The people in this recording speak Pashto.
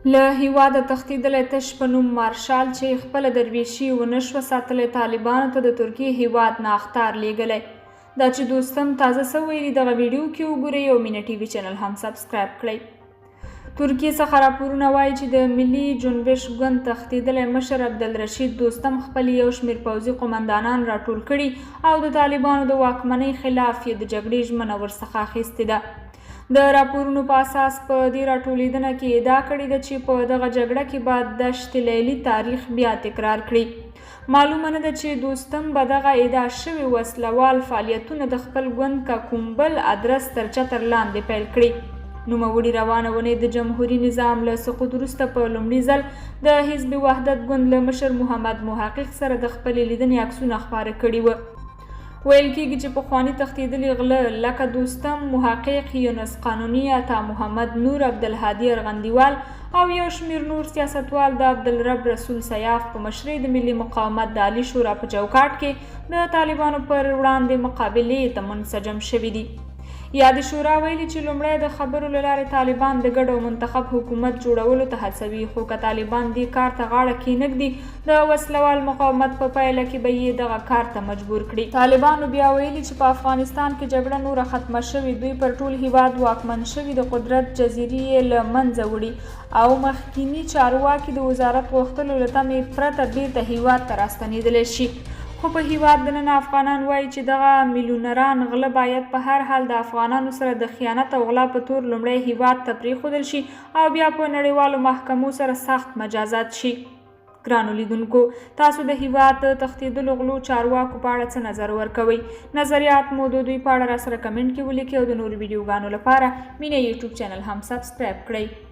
له هیواده تښتېدلی تش په نوم مارشال چې خپله درویشي ونه شوه ساتلی طالبانو ته د ترکیې هیواد نه اخطار لیږلی. دا چې دوستم تازه څه ویلي دغه ویډیو کې وګورئ او مینه ټي وي چینل هم سبسکرایب کړئ. ترکیې څخه راپورونه وایي چې د ملي جنبش ګوند تښتېدلی مشر عبدالرشید دوستم خپل یو شمېر پوځي قمندانان راټول کړي او د طالبانو د واکمنۍ خلاف یې د جګړې ژمنه ورڅخه اخیستې ده. د راپورونو په اساس په دې راټولیدنه کې ادعا کړې ده چې په دغه جګړه کې به دشت لیلي تاریخ بیا تکرار کړي. معلومه نه ده چې دوستم به دغه ادعا شوي وسلوال فعالیتونه د خپل ګوند که کوم بل ادرس تر چتر لاندې پیل کړي. نوموړي روانه اونۍ د جمهوري نظام له سقوط وروسته په لومړي ځل د حزب وحدت ګوند له مشر محمد محقق سره د خپلې لیدنې عکسونه خپاره کړي وو. ویل کېږي چې پخواني تښتېدلي غله لکه دوستم، محقق، یونس قانوني، عطا محمد نور، عبدالهادي ارغندیوال او یو شمېر نور سیاستوال د عبدالرب رسول سیاف په مشرۍ د ملي مقاومت د عالي شورا په چوکاټ کې د طالبانو پر وړاندې مقابلې ته منسجم شوي دي. یاد شورا ویلي چې لومړی د خبرو له لارې طالبان د ګډ او منتخب حکومت جوړولو ته هڅوي، خو که طالبان دې کار ته غاړه کېنږدي د وسلوال مقاومت په پایله کې به یې دغه کار ته مجبور کړي. طالبانو بیا ویلي چې په افغانستان کې جګړه نوره ختمه شوې، دوی پر ټول هیواد واکمن شوي د قدرت جزیرې یې له منځه وړي او مخکیني چارواکي د وزارت غوښتلو له تمې پرته بیرته هیواد ته راستنېدلی شي. خو په هیواد دننه افغانان وایي چې دغه میلیونران غله باید په هر حال د افغانانو سره د خیانت او غلا په تور لومړی هیواد ته پرېښودل شي او بیا په نړیوالو محکمو سره سخت مجازات شي. ګرانو لیدونکو، تاسو د هیواد د تښتېدلو غلو چارواکو په اړه څه نظر ورکوئ؟ نظریات مو د دوی په اړه راسره کمنټ کې ولیکئ او د نورو ویډیوګانو لپاره مینه یوټیوب چینل هم سبسکرایب کړئ.